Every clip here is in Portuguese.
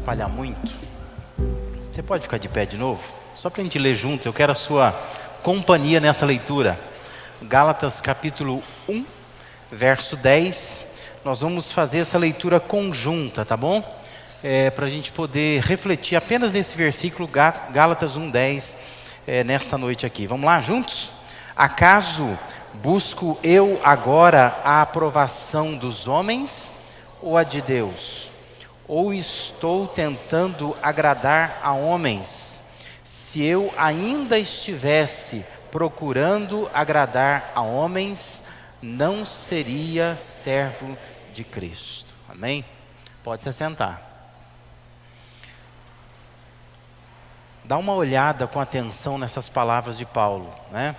atrapalhar muito, você pode ficar de pé de novo? Só para a gente ler junto, eu quero a sua companhia nessa leitura. Gálatas capítulo 1, verso 10. Nós vamos fazer essa leitura conjunta, tá bom? Para a gente poder refletir apenas nesse versículo, Gálatas 1, 10, nesta noite aqui. Vamos lá, juntos? Acaso busco eu agora a aprovação dos homens ou a de Deus? Ou estou tentando agradar a homens? Se eu ainda estivesse procurando agradar a homens, não seria servo de Cristo. Amém? Pode se sentar. Dá uma olhada com atenção nessas palavras de Paulo, né?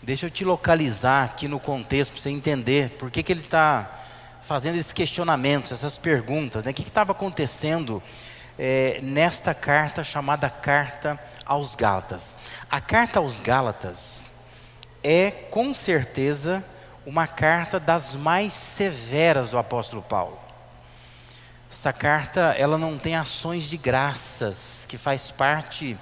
Deixa eu te localizar aqui no contexto para você entender por que ele está fazendo esses questionamentos, essas perguntas, né? O que estava acontecendo nesta carta chamada Carta aos Gálatas? A Carta aos Gálatas é, com certeza, uma carta das mais severas do apóstolo Paulo. Essa carta, ela não tem ações de graças, que faz parte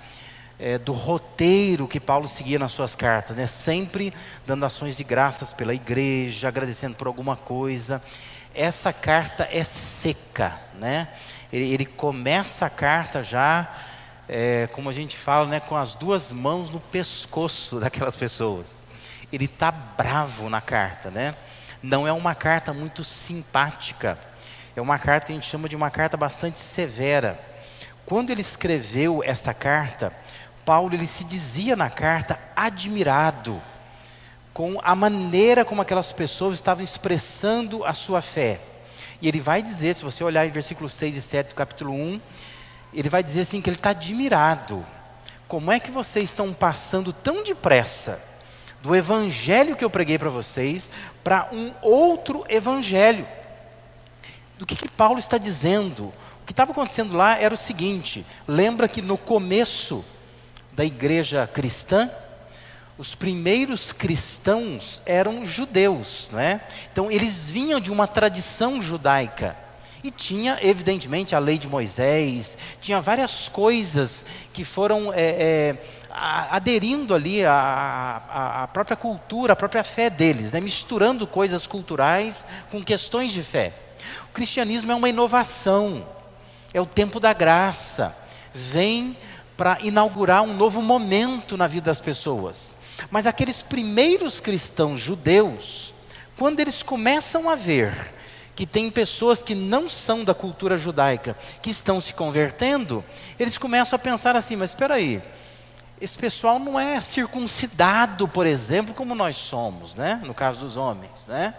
do roteiro que Paulo seguia nas suas cartas, né? Sempre dando ações de graças pela igreja, agradecendo por alguma coisa. Essa carta é seca, né? Ele começa a carta já, como a gente fala, né, com as duas mãos no pescoço daquelas pessoas. Ele está bravo na carta, né? Não é uma carta muito simpática. É uma carta que a gente chama de uma carta bastante severa. Quando ele escreveu esta carta, Paulo ele se dizia na carta admirado com a maneira como aquelas pessoas estavam expressando a sua fé. E ele vai dizer, se você olhar em versículos 6 e 7 do capítulo 1, ele vai dizer assim que ele está admirado. Como é que vocês estão passando tão depressa do evangelho que eu preguei para vocês para um outro evangelho? Do que Paulo está dizendo? O que estava acontecendo lá era o seguinte: lembra que no começo da igreja cristã, os primeiros cristãos eram judeus, não é? Então eles vinham de uma tradição judaica. E tinha, evidentemente, a lei de Moisés, tinha várias coisas que foram aderindo ali à própria cultura, à própria fé deles, né? Misturando coisas culturais com questões de fé. O cristianismo é uma inovação, é o tempo da graça, vem para inaugurar um novo momento na vida das pessoas. Mas aqueles primeiros cristãos judeus, quando eles começam a ver que tem pessoas que não são da cultura judaica, que estão se convertendo, eles começam a pensar assim, mas espera aí, esse pessoal não é circuncidado, por exemplo, como nós somos, né? No caso dos homens, né?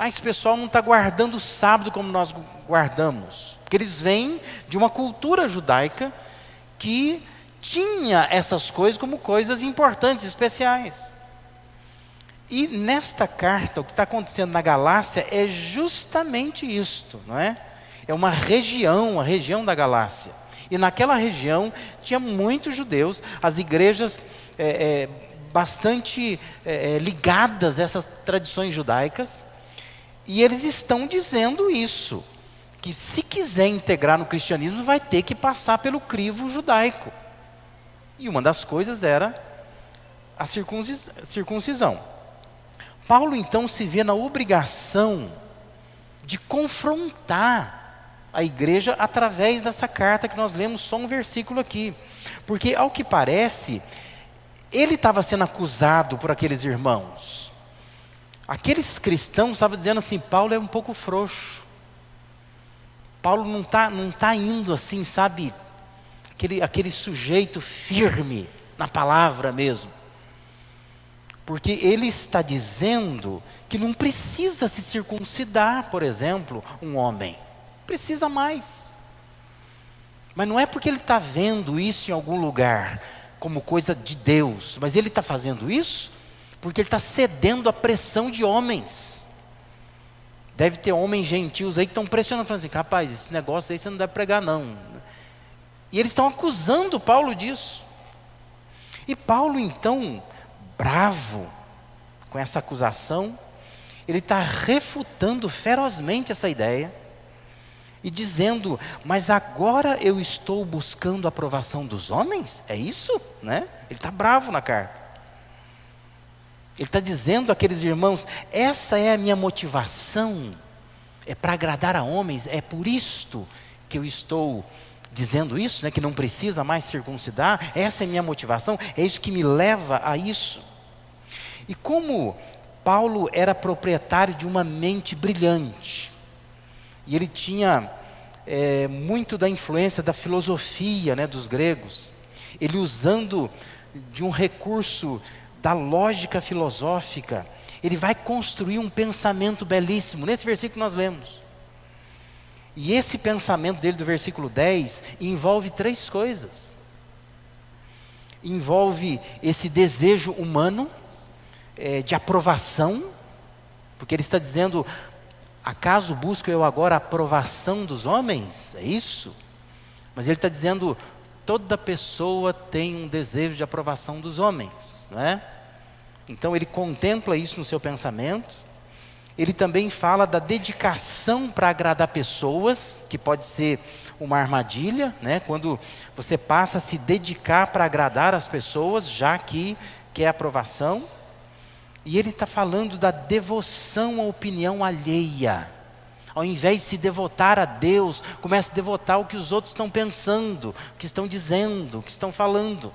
Esse pessoal não está guardando o sábado como nós guardamos. Porque eles vêm de uma cultura judaica que tinha essas coisas como coisas importantes, especiais. E nesta carta, o que está acontecendo na Galácia é justamente isto, não é? É uma região, a região da Galácia. E naquela região tinha muitos judeus, as igrejas bastante ligadas a essas tradições judaicas. E eles estão dizendo isso, que se quiser integrar no cristianismo, vai ter que passar pelo crivo judaico. E uma das coisas era a circuncisão. Paulo então se vê na obrigação de confrontar a igreja através dessa carta que nós lemos só um versículo aqui. Porque, ao que parece, ele estava sendo acusado por aqueles irmãos. Aqueles cristãos estavam dizendo assim, Paulo é um pouco frouxo. Paulo não tá indo assim, sabe, aquele sujeito firme na palavra mesmo. Porque ele está dizendo que não precisa se circuncidar, por exemplo, um homem. Precisa mais. Mas não é porque ele está vendo isso em algum lugar como coisa de Deus, mas ele está fazendo isso porque ele está cedendo à pressão de homens. Deve ter homens gentios aí que estão pressionando, falando assim, rapaz, esse negócio aí você não deve pregar não. E eles estão acusando Paulo disso. E Paulo então, bravo com essa acusação, ele está refutando ferozmente essa ideia. e dizendo: mas agora eu estou buscando a aprovação dos homens? É isso, né? Ele está bravo na carta. Ele está dizendo àqueles irmãos: essa é a minha motivação, é para agradar a homens, é por isto que eu estou dizendo isso, né, que não precisa mais circuncidar. Essa é a minha motivação, é isso que me leva a isso. E como Paulo era proprietário de uma mente brilhante, e ele tinha muito da influência da filosofia, né, dos gregos, ele usando de um recurso da lógica filosófica, ele vai construir um pensamento belíssimo, nesse versículo que nós lemos. E esse pensamento dele do versículo 10 envolve três coisas. Envolve esse desejo humano de aprovação, porque ele está dizendo: acaso busco eu agora a aprovação dos homens? É isso? Mas ele está dizendo: toda pessoa tem um desejo de aprovação dos homens, não é? Então ele contempla isso no seu pensamento. Ele também fala da dedicação para agradar pessoas, que pode ser uma armadilha, né? Quando você passa a se dedicar para agradar as pessoas, já que quer aprovação. E ele está falando da devoção à opinião alheia. Ao invés de se devotar a Deus, começa a devotar o que os outros estão pensando, o que estão dizendo, o que estão falando.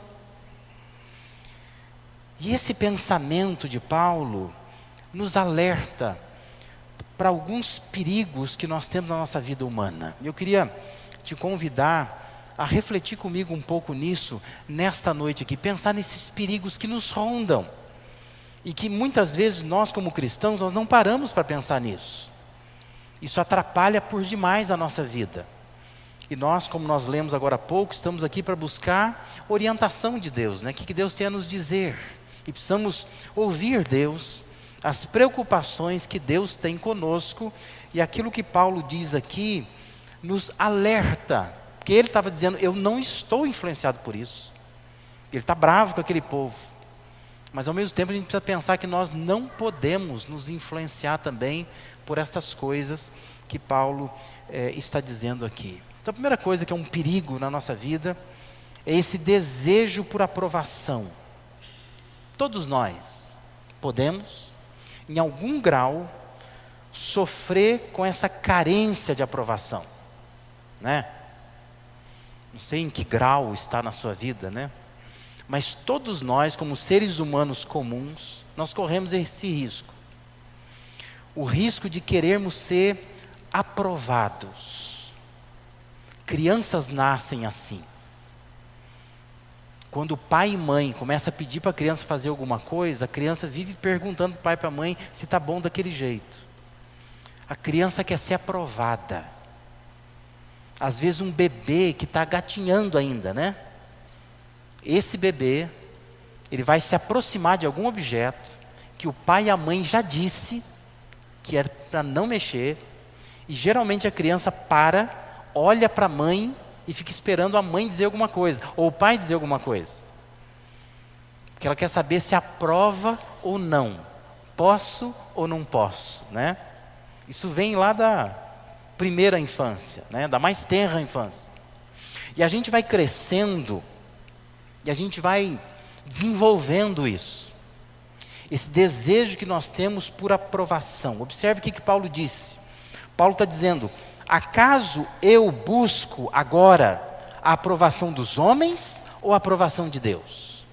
E esse pensamento de Paulo nos alerta para alguns perigos que nós temos na nossa vida humana. Eu queria te convidar a refletir comigo um pouco nisso, nesta noite aqui, pensar nesses perigos que nos rondam, e que muitas vezes nós como cristãos, nós não paramos para pensar nisso. Isso atrapalha por demais a nossa vida. E nós, como nós lemos agora há pouco, estamos aqui para buscar orientação de Deus, né? O que Deus tem a nos dizer. E precisamos ouvir Deus, as preocupações que Deus tem conosco, e aquilo que Paulo diz aqui nos alerta, porque ele estava dizendo: eu não estou influenciado por isso. Ele está bravo com aquele povo, mas ao mesmo tempo a gente precisa pensar que nós não podemos nos influenciar também por estas coisas que Paulo está dizendo aqui. Então a primeira coisa que é um perigo na nossa vida é esse desejo por aprovação. Todos nós podemos, em algum grau, sofrer com essa carência de aprovação, né? Não sei em que grau está na sua vida, né? Mas todos nós, como seres humanos comuns, nós corremos esse risco. O risco de querermos ser aprovados. Crianças nascem assim. Quando o pai e mãe começam a pedir para a criança fazer alguma coisa, a criança vive perguntando para o pai e para a mãe se está bom daquele jeito. A criança quer ser aprovada. Às vezes um bebê que está gatinhando ainda, né? Esse bebê, ele vai se aproximar de algum objeto que o pai e a mãe já disse que é para não mexer, e geralmente a criança para, olha para a mãe e fica esperando a mãe dizer alguma coisa, ou o pai dizer alguma coisa. Porque ela quer saber se aprova ou não. Posso ou não posso, né? Isso vem lá da primeira infância, né? Da mais tenra infância. E a gente vai crescendo, e a gente vai desenvolvendo isso. Esse desejo que nós temos por aprovação. Observe o que Paulo disse. Paulo está dizendo: acaso eu busco agora a aprovação dos homens ou a aprovação de Deus?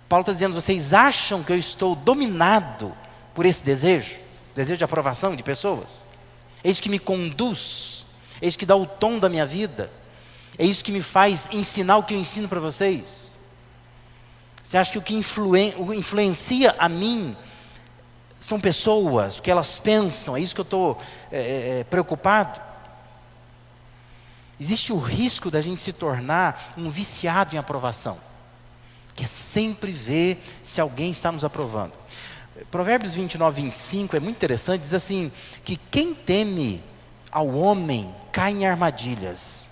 Paulo está dizendo: vocês acham que eu estou dominado por esse desejo? Desejo de aprovação de pessoas? É isso que me conduz? É isso que dá o tom da minha vida? É isso que me faz ensinar o que eu ensino para vocês? Você acha que o que influencia a mim são pessoas, o que elas pensam? É isso que eu estou preocupado? Existe o risco da gente se tornar um viciado em aprovação, que é sempre ver se alguém está nos aprovando. Provérbios 29, 25 é muito interessante, diz assim, que quem teme ao homem cai em armadilhas,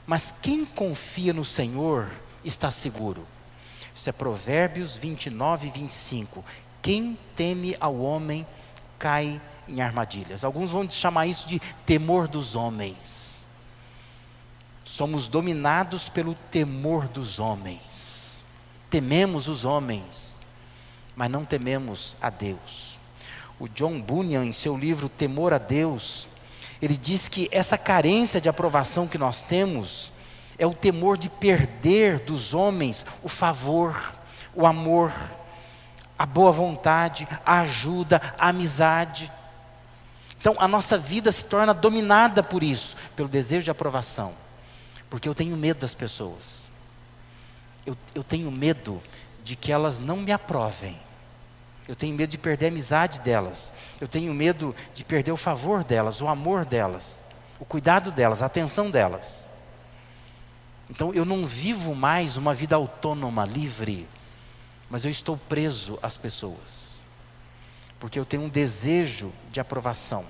mas quem confia no Senhor está seguro. Isso é Provérbios 29, 25. Quem teme ao homem cai em armadilhas. Alguns vão chamar isso de temor dos homens. Somos dominados pelo temor dos homens. Tememos os homens, mas não tememos a Deus. O John Bunyan, em seu livro Temor a Deus, ele diz que essa carência de aprovação que nós temos é o temor de perder dos homens o favor, o amor, a boa vontade, a ajuda, a amizade. Então a nossa vida se torna dominada por isso, pelo desejo de aprovação. Porque eu tenho medo das pessoas. Eu tenho medo de que elas não me aprovem. Eu tenho medo de perder a amizade delas. Eu tenho medo de perder o favor delas, o amor delas, o cuidado delas, a atenção delas. Então eu não vivo mais uma vida autônoma, livre, mas eu estou preso às pessoas. Porque eu tenho um desejo de aprovação.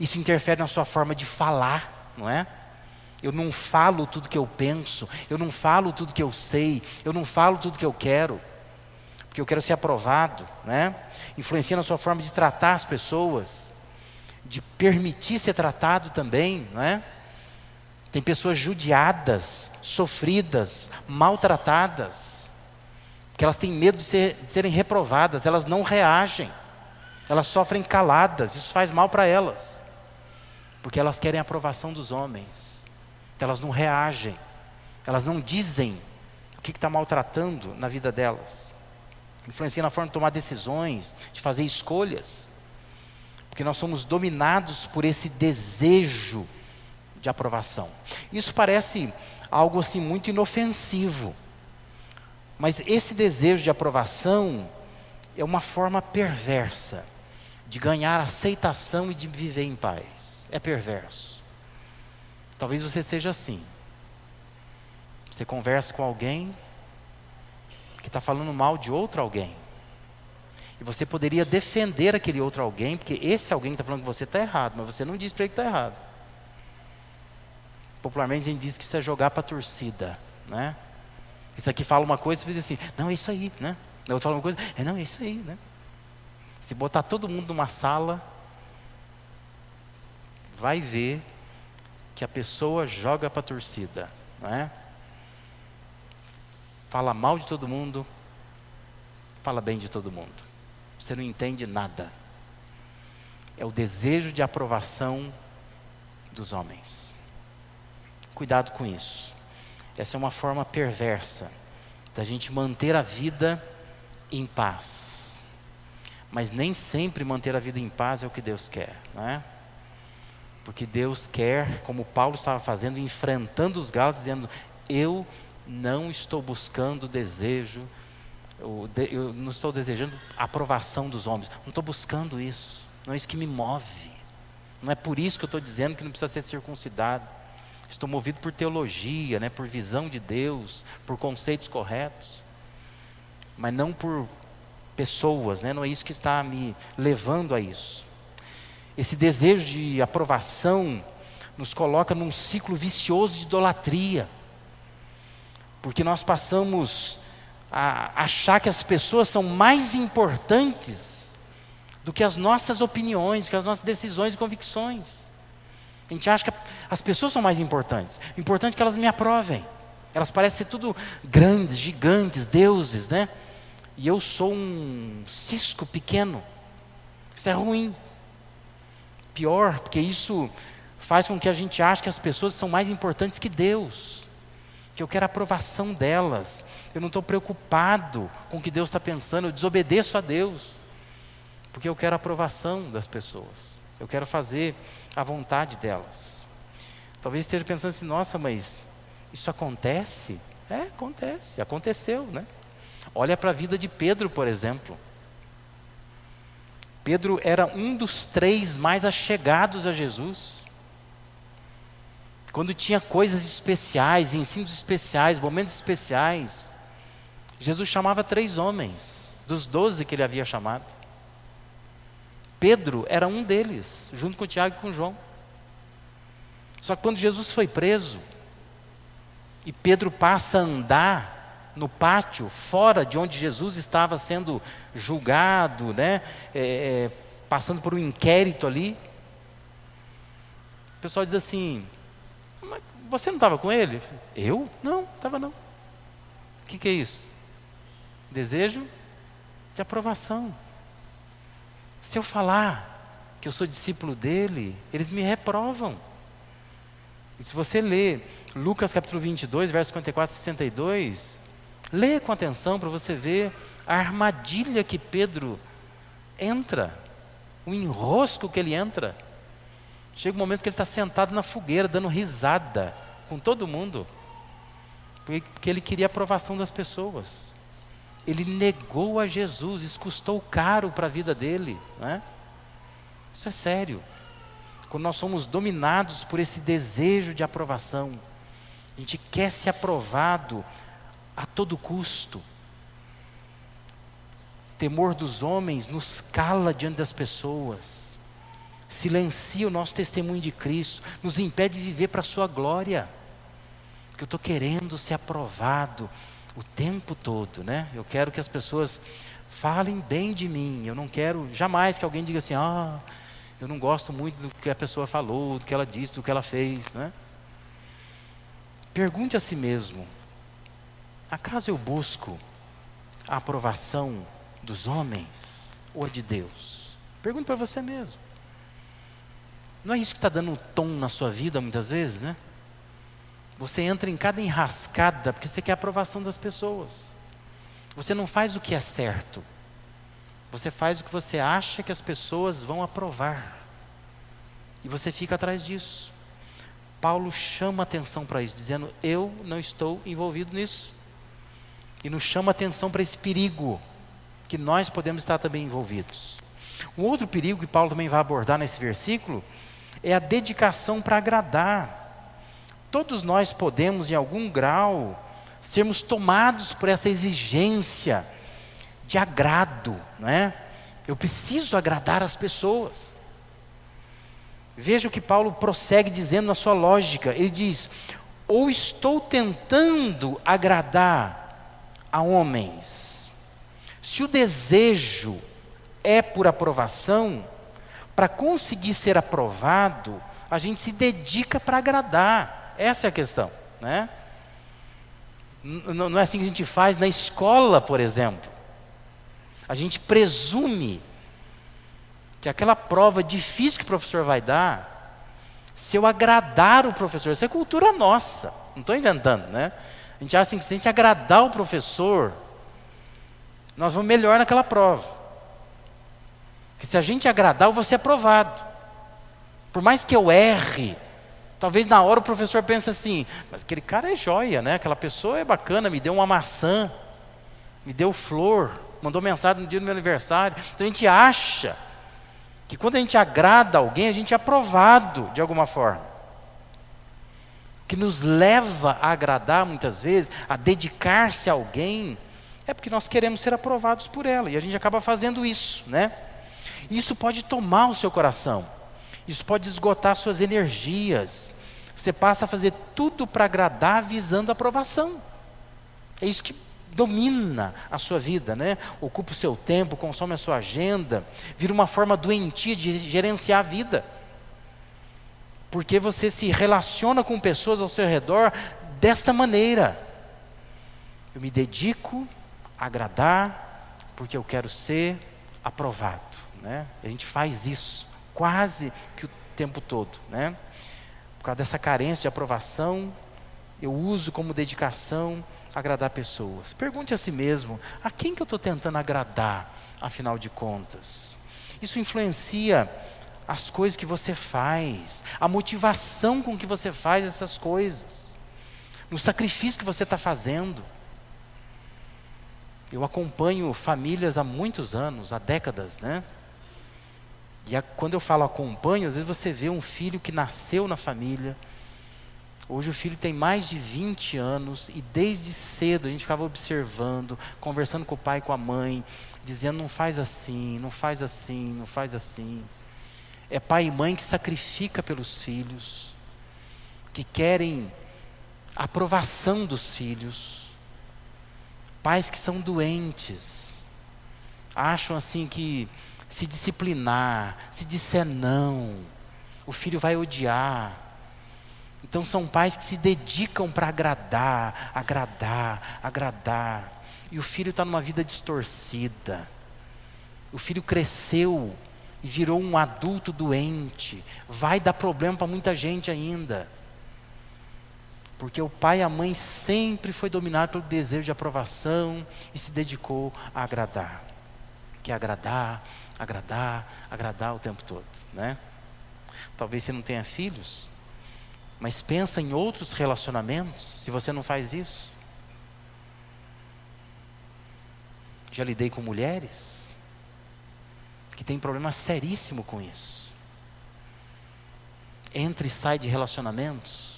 Isso interfere na sua forma de falar, não é? Eu não falo tudo que eu penso, eu não falo tudo que eu sei, eu não falo tudo que eu quero, porque eu quero ser aprovado, né? Influencia na sua forma de tratar as pessoas, de permitir ser tratado também, não é? Tem pessoas judiadas, sofridas, maltratadas, que elas têm medo de serem reprovadas, elas não reagem, elas sofrem caladas, isso faz mal para elas, porque elas querem a aprovação dos homens. Elas não reagem, elas não dizem o que está maltratando na vida delas. Influencia na forma de tomar decisões, de fazer escolhas, porque nós somos dominados por esse desejo de aprovação. Isso parece algo assim muito inofensivo, mas esse desejo de aprovação é uma forma perversa de ganhar aceitação e de viver em paz. É perverso. Talvez você seja assim. Você conversa com alguém que está falando mal de outro alguém. E você poderia defender aquele outro alguém, porque esse alguém que está falando que você está errado, mas você não diz para ele que está errado. Popularmente a gente diz que isso é jogar para a torcida, né? Isso aqui fala uma coisa, você diz assim, não, é isso aí, né? O outro fala uma coisa, não, é isso aí, né? Se botar todo mundo numa sala, vai ver que a pessoa joga para a torcida, não é? Fala mal de todo mundo, fala bem de todo mundo. Você não entende nada. É o desejo de aprovação dos homens. Cuidado com isso. Essa é uma forma perversa da gente manter a vida em paz. Mas nem sempre manter a vida em paz é o que Deus quer, não é? Porque Deus quer, como Paulo estava fazendo, enfrentando os Gálatas, dizendo, eu não estou buscando desejo, eu não estou desejando a aprovação dos homens, não estou buscando isso, não é isso que me move, não é por isso que eu estou dizendo que não precisa ser circuncidado, estou movido por teologia, né, por visão de Deus, por conceitos corretos, mas não por pessoas, né, não é isso que está me levando a isso. Esse desejo de aprovação nos coloca num ciclo vicioso de idolatria, porque nós passamos a achar que as pessoas são mais importantes do que as nossas opiniões, do que as nossas decisões e convicções. A gente acha que as pessoas são mais importantes. O importante é que elas me aprovem. Elas parecem ser tudo grandes, gigantes, deuses, né? E eu sou um cisco pequeno. Isso é ruim. Pior, porque isso faz com que a gente ache que as pessoas são mais importantes que Deus, que eu quero a aprovação delas, eu não estou preocupado com o que Deus está pensando, eu desobedeço a Deus, porque eu quero a aprovação das pessoas, eu quero fazer a vontade delas. Talvez esteja pensando assim, nossa, mas isso acontece? É, acontece, aconteceu, né? Olha para a vida de Pedro, por exemplo. Pedro era um dos 3 mais achegados a Jesus. Quando tinha coisas especiais, ensinos especiais, momentos especiais, Jesus chamava 3 homens, dos 12 que ele havia chamado. Pedro era um deles, junto com Tiago e com João. Só que quando Jesus foi preso, e Pedro passa a andar no pátio, fora de onde Jesus estava sendo julgado, né? passando por um inquérito ali. O pessoal diz assim: mas você não estava com ele? Eu? Não, estava não. O que é isso? Desejo de aprovação. Se eu falar que eu sou discípulo dele, eles me reprovam. E se você ler Lucas capítulo 22, versos 54 e 62, lê com atenção para você ver a armadilha que Pedro entra, o enrosco que ele entra. Chega um momento que ele está sentado na fogueira, dando risada com todo mundo, porque ele queria a aprovação das pessoas. Ele negou a Jesus, isso custou caro para a vida dele, né? Isso é sério. Quando nós somos dominados por esse desejo de aprovação, a gente quer ser aprovado a todo custo. O temor dos homens nos cala diante das pessoas, silencia o nosso testemunho de Cristo, nos impede de viver para a sua glória, porque eu estou querendo ser aprovado o tempo todo, né? Eu quero que as pessoas falem bem de mim, eu não quero jamais que alguém diga assim: eu não gosto muito do que a pessoa falou, do que ela disse, do que ela fez, né? Pergunte a si mesmo: acaso eu busco a aprovação dos homens ou a de Deus? Pergunte para você mesmo. Não é isso que está dando um tom na sua vida muitas vezes, né? Você entra em cada enrascada porque você quer a aprovação das pessoas. Você não faz o que é certo. Você faz o que você acha que as pessoas vão aprovar. E você fica atrás disso. Paulo chama atenção para isso, dizendo: eu não estou envolvido nisso. E nos chama atenção para esse perigo, que nós podemos estar também envolvidos. Um outro perigo que Paulo também vai abordar nesse versículo é a dedicação para agradar. Todos nós podemos, em algum grau, sermos tomados por essa exigência de agrado, não é? Eu preciso agradar as pessoas. Veja o que Paulo prossegue dizendo na sua lógica. Ele diz: ou estou tentando agradar a homens. Se o desejo é por aprovação, para conseguir ser aprovado, a gente se dedica para agradar. Essa é a questão, né? Não é assim que a gente faz na escola, por exemplo. A gente presume que aquela prova difícil que o professor vai dar, se eu agradar o professor, isso é cultura nossa, não estou inventando, né? A gente acha assim, que se a gente agradar o professor, nós vamos melhor naquela prova. Porque se a gente agradar, eu vou ser aprovado. Por mais que eu erre, talvez na hora o professor pense assim: mas aquele cara é joia, né? Aquela pessoa é bacana, me deu uma maçã, me deu flor, mandou mensagem no dia do meu aniversário. Então a gente acha que quando a gente agrada alguém, a gente é aprovado de alguma forma. O que nos leva a agradar muitas vezes, a dedicar-se a alguém, é porque nós queremos ser aprovados por ela. E a gente acaba fazendo isso, né? Isso pode tomar o seu coração. Isso pode esgotar suas energias. Você passa a fazer tudo para agradar, visando a aprovação. É isso que domina a sua vida, né? Ocupa o seu tempo, consome a sua agenda, vira uma forma doentia de gerenciar a vida. Porque você se relaciona com pessoas ao seu redor dessa maneira. Eu me dedico a agradar porque eu quero ser aprovado, né? A gente faz isso quase que o tempo todo, né? Por causa dessa carência de aprovação, eu uso como dedicação agradar pessoas. Pergunte a si mesmo: a quem que eu estou tentando agradar, afinal de contas? Isso influencia as coisas que você faz, a motivação com que você faz essas coisas, no sacrifício que você está fazendo. Eu acompanho famílias há muitos anos, há décadas, né? E quando eu falo acompanho, às vezes você vê um filho que nasceu na família. Hoje o filho tem mais de 20 anos e desde cedo a gente ficava observando, conversando com o pai e com a mãe, dizendo: não faz assim, não faz assim, não faz assim. É pai e mãe que sacrifica pelos filhos, que querem a aprovação dos filhos. Pais que são doentes, acham assim que se disciplinar, se disser não, o filho vai odiar. Então são pais que se dedicam para agradar, agradar, agradar. E o filho está numa vida distorcida. O filho cresceu e virou um adulto doente. Vai dar problema para muita gente ainda. Porque o pai e a mãe sempre foi dominado pelo desejo de aprovação e se dedicou a agradar. Que é agradar, agradar, agradar o tempo todo, né? Talvez você não tenha filhos, mas pensa em outros relacionamentos, se você não faz isso. Já lidei com mulheres que têm problema seríssimo com isso. Entra e sai de relacionamentos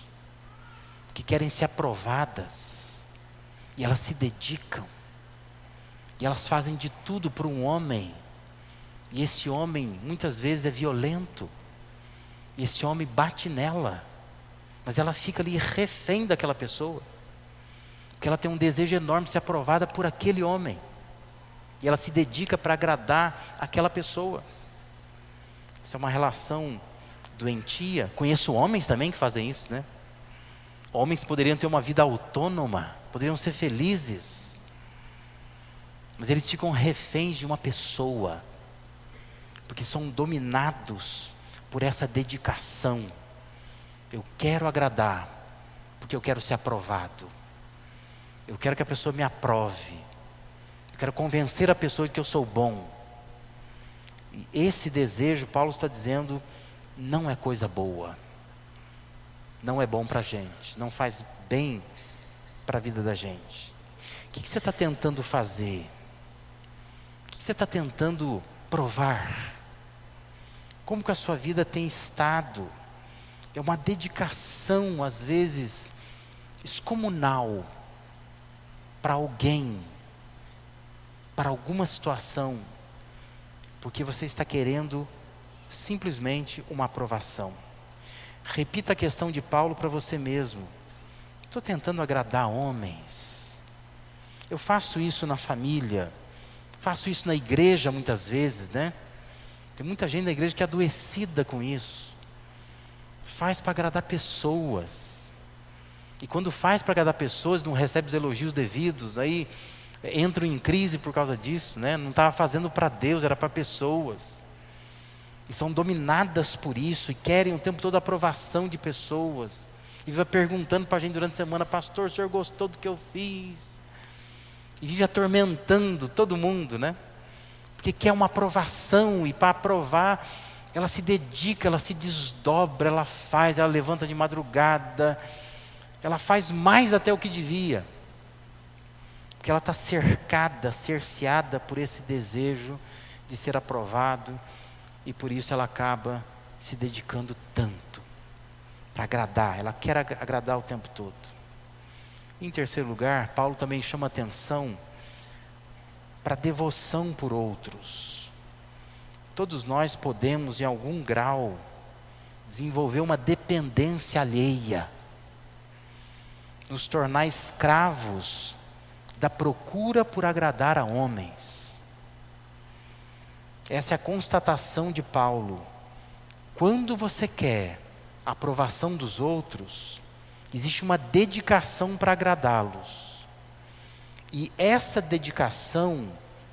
que querem ser aprovadas, e elas se dedicam, e elas fazem de tudo para um homem, e esse homem muitas vezes é violento, e esse homem bate nela, mas ela fica ali refém daquela pessoa, porque ela tem um desejo enorme de ser aprovada por aquele homem, e ela se dedica para agradar aquela pessoa. Isso é uma relação doentia. Conheço homens também que fazem isso, né? Homens poderiam ter uma vida autônoma, poderiam ser felizes, mas eles ficam reféns de uma pessoa, porque são dominados por essa dedicação. Eu quero agradar, porque eu quero ser aprovado. Eu quero que a pessoa me aprove. Eu quero convencer a pessoa de que eu sou bom. E esse desejo, Paulo está dizendo, não é coisa boa. Não é bom para a gente, não faz bem para a vida da gente. O que você está tentando fazer? O que você está tentando provar? Como que a sua vida tem estado? É uma dedicação, às vezes, excomunal para alguém, para alguma situação, porque você está querendo simplesmente uma aprovação. Repita a questão de Paulo para você mesmo. Estou tentando agradar homens. Eu faço isso na família. Faço isso na igreja muitas vezes, né? Tem muita gente na igreja que é adoecida com isso. Faz para agradar pessoas. E quando faz para agradar pessoas, não recebe os elogios devidos, aí entram em crise por causa disso, né? Não estava fazendo para Deus, era para pessoas. E são dominadas por isso, e querem o tempo todo a aprovação de pessoas. E vive perguntando para a gente durante a semana, pastor, o senhor gostou do que eu fiz? E vive atormentando todo mundo, né? Porque quer uma aprovação, e para aprovar, ela se dedica, ela se desdobra, ela faz, ela levanta de madrugada, ela faz mais até o que devia. Porque ela está cercada, cerceada por esse desejo de ser aprovado, e por isso ela acaba se dedicando tanto para agradar. Ela quer agradar o tempo todo. Em terceiro lugar, Paulo também chama atenção para a devoção por outros. Todos nós podemos, em algum grau, desenvolver uma dependência alheia, nos tornar escravos da procura por agradar a homens. Essa é a constatação de Paulo. Quando você quer a aprovação dos outros, existe uma dedicação para agradá-los. E essa dedicação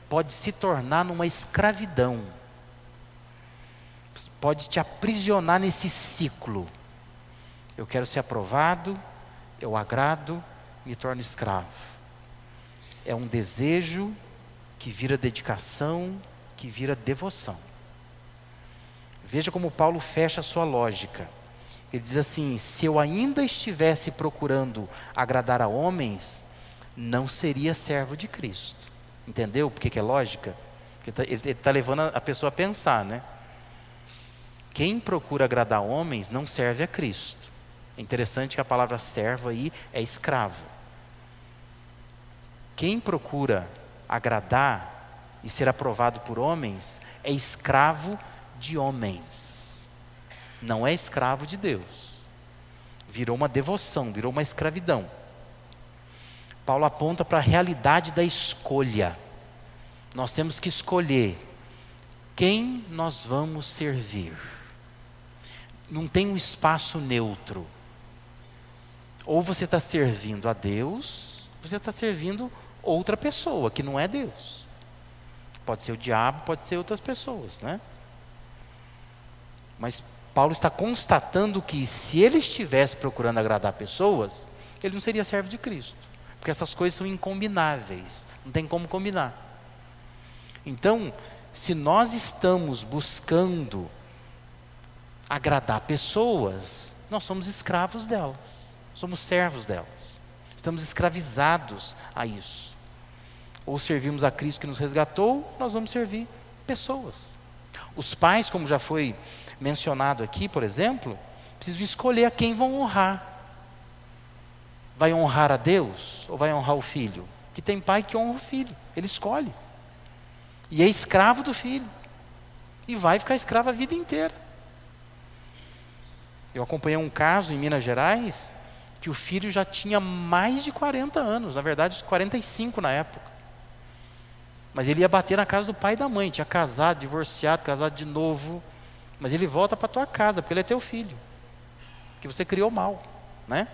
pode se tornar numa escravidão. Pode te aprisionar nesse ciclo. Eu quero ser aprovado, eu agrado, me torno escravo. É um desejo que vira dedicação, que vira devoção. Veja como Paulo fecha a sua lógica. Ele diz assim: se eu ainda estivesse procurando agradar a homens, não seria servo de Cristo. Entendeu por que é lógica? Ele está levando a pessoa a pensar, né? Quem procura agradar homens não serve a Cristo. É interessante que a palavra servo aí é escravo. Quem procura agradar e ser aprovado por homens é escravo de homens, não é escravo de Deus. Virou uma devoção, virou uma escravidão. Paulo aponta para a realidade da escolha. Nós temos que escolher quem nós vamos servir. Não tem um espaço neutro. Ou você está servindo a Deus, ou você está servindo outra pessoa, que não é Deus. Pode ser o diabo, pode ser outras pessoas, né? Mas Paulo está constatando que se ele estivesse procurando agradar pessoas, ele não seria servo de Cristo. Porque essas coisas são incombináveis, não tem como combinar. Então, se nós estamos buscando agradar pessoas, nós somos escravos delas, somos servos delas, estamos escravizados a isso. Ou servimos a Cristo que nos resgatou, nós vamos servir pessoas. Os pais, como já foi mencionado aqui, por exemplo, precisam escolher a quem vão honrar. Vai honrar a Deus ou vai honrar o filho? Que tem pai que honra o filho, ele escolhe. E é escravo do filho. E vai ficar escravo a vida inteira. Eu acompanhei um caso em Minas Gerais, que o filho já tinha mais de 40 anos, na verdade 45 na época. Mas ele ia bater na casa do pai e da mãe, tinha casado, divorciado, casado de novo. Mas ele volta para a tua casa, porque ele é teu filho. Porque você criou mal, né?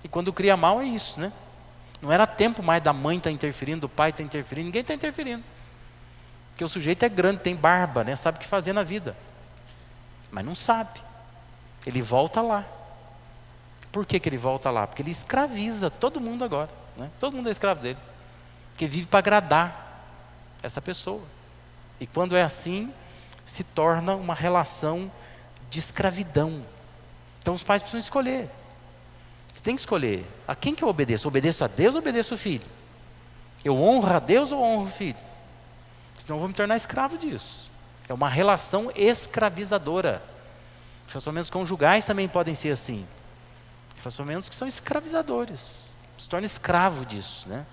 E quando cria mal é isso, né? Não era tempo mais da mãe estar interferindo, do pai estar interferindo, ninguém está interferindo. Porque o sujeito é grande, tem barba, né? Sabe o que fazer na vida. Mas não sabe. Ele volta lá. Por que ele volta lá? Porque ele escraviza todo mundo agora, né? Todo mundo é escravo dele. Porque vive para agradar essa pessoa. E quando é assim, se torna uma relação de escravidão. Então os pais precisam escolher. Você tem que escolher. A quem que eu obedeço? Obedeço a Deus ou obedeço o filho? Eu honro a Deus ou honro o filho? Senão eu vou me tornar escravo disso. É uma relação escravizadora. Relacionamentos conjugais também podem ser assim. Relacionamentos que são escravizadores. Se torna escravo disso, né?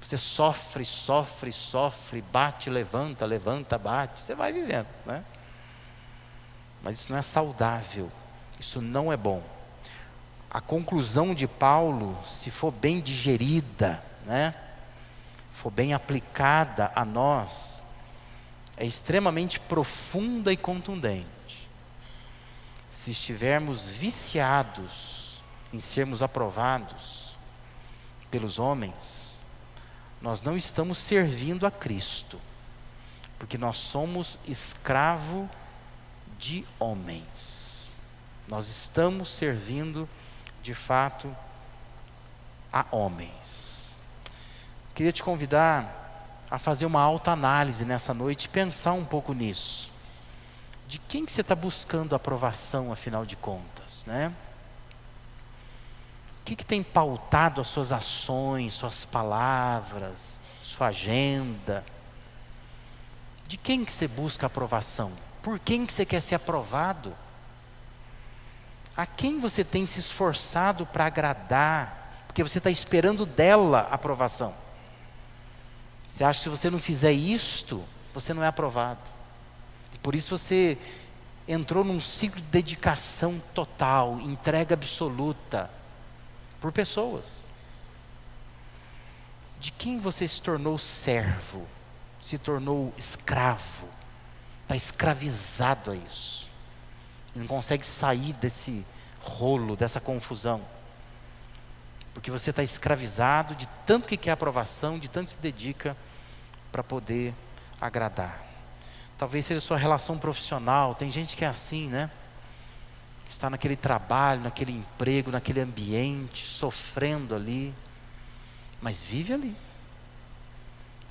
Você sofre, sofre, sofre, bate, levanta, levanta, bate. Você vai vivendo, né? Mas isso não é saudável. Isso não é bom. A conclusão de Paulo, se for bem digerida, né? For bem aplicada a nós, é extremamente profunda e contundente. Se estivermos viciados em sermos aprovados pelos homens, nós não estamos servindo a Cristo, porque nós somos escravo de homens. Nós estamos servindo, de fato, a homens. Queria te convidar a fazer uma autoanálise nessa noite e pensar um pouco nisso. De quem que você está buscando aprovação, afinal de contas, né? O que tem pautado as suas ações, suas palavras, sua agenda? De quem que você busca aprovação? Por quem que você quer ser aprovado? A quem você tem se esforçado para agradar? Porque você está esperando dela aprovação. Você acha que se você não fizer isto, você não é aprovado. E por isso você entrou num ciclo de dedicação total, entrega absoluta, por pessoas. De quem você se tornou servo, se tornou escravo, está escravizado a isso, não consegue sair desse rolo, dessa confusão, porque você está escravizado de tanto que quer aprovação, de tanto se dedica para poder agradar. Talvez seja a sua relação profissional, tem gente que é assim, né? Está naquele trabalho, naquele emprego, naquele ambiente, sofrendo ali, mas vive ali,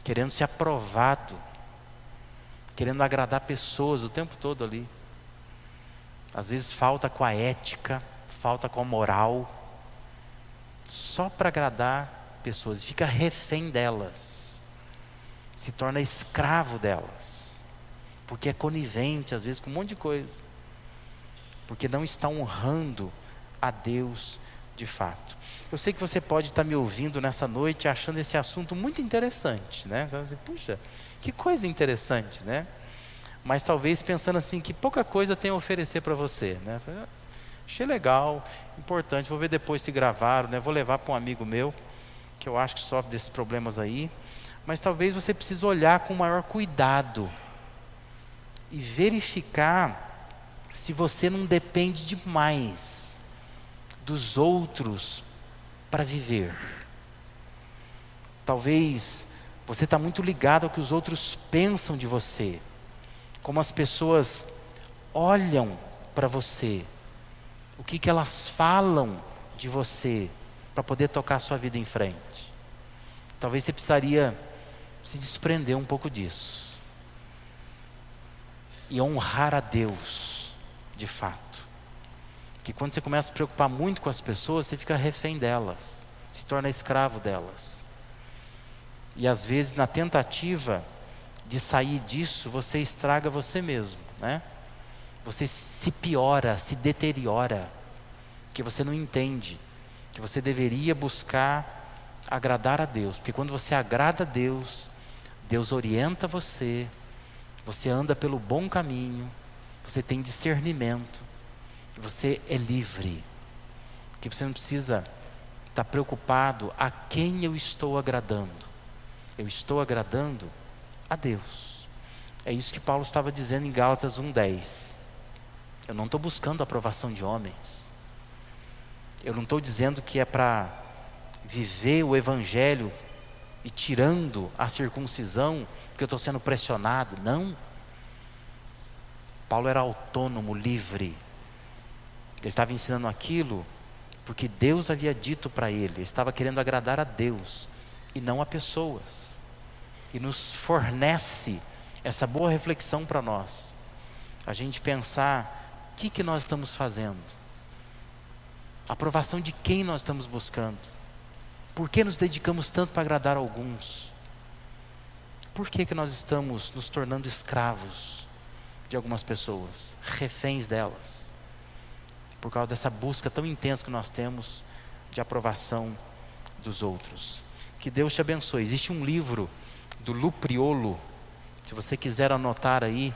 querendo ser aprovado, querendo agradar pessoas o tempo todo ali. Às vezes falta com a ética, falta com a moral, só para agradar pessoas, fica refém delas, se torna escravo delas, porque é conivente às vezes com um monte de coisa, porque não está honrando a Deus de fato. Eu sei que você pode estar me ouvindo nessa noite achando esse assunto muito interessante, né? Você vai dizer, puxa, que coisa interessante, né? Mas talvez pensando assim, que pouca coisa tem a oferecer para você, né? Achei legal, importante, vou ver depois se gravaram, né? Vou levar para um amigo meu, que eu acho que sofre desses problemas aí. Mas talvez você precise olhar com maior cuidado e verificar se você não depende demais dos outros para viver. Talvez você está muito ligado ao que os outros pensam de você, como as pessoas olham para você, o que elas falam de você, para poder tocar a sua vida em frente. Talvez você precisaria se desprender um pouco disso e honrar a Deus de fato. Que quando você começa a se preocupar muito com as pessoas, você fica refém delas, se torna escravo delas. E às vezes, na tentativa de sair disso, você estraga você mesmo, né? Você se piora, se deteriora, que você não entende que você deveria buscar agradar a Deus, porque quando você agrada a Deus, Deus orienta você, você anda pelo bom caminho, você tem discernimento, você é livre, que você não precisa estar preocupado a quem eu estou agradando. Eu estou agradando a Deus. É isso que Paulo estava dizendo em Gálatas 1:10. Eu não estou buscando a aprovação de homens. Eu não estou dizendo que é para viver o evangelho e tirando a circuncisão, porque eu estou sendo pressionado. Não. Paulo era autônomo, livre. Ele estava ensinando aquilo porque Deus havia dito para ele. Ele estava querendo agradar a Deus e não a pessoas. E nos fornece essa boa reflexão para nós. A gente pensar, o que nós estamos fazendo? A aprovação de quem nós estamos buscando? Por que nos dedicamos tanto para agradar alguns? Por que nós estamos nos tornando escravos de algumas pessoas, reféns delas? Por causa dessa busca tão intensa que nós temos de aprovação dos outros. Que Deus te abençoe. Existe um livro do Lu Priolo, se você quiser anotar aí,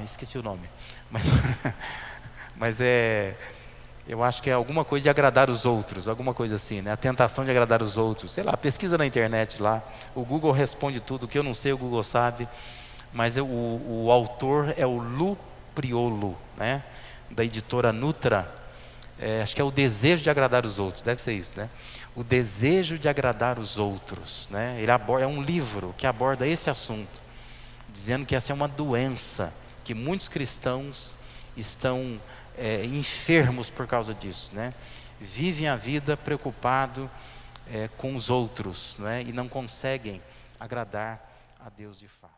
esqueci o nome, mas eu acho que é alguma coisa de agradar os outros, alguma coisa assim, né? A tentação de agradar os outros, sei lá, pesquisa na internet lá, o Google responde tudo, o que eu não sei o Google sabe, mas o autor é o Lu Priolo, né? Da editora Nutra, acho que é O Desejo de Agradar os Outros, deve ser isso, né? O Desejo de Agradar os Outros, né? É um livro que aborda esse assunto, dizendo que essa é uma doença, que muitos cristãos estão enfermos por causa disso, né? Vivem a vida preocupado com os outros, né? E não conseguem agradar a Deus de fato.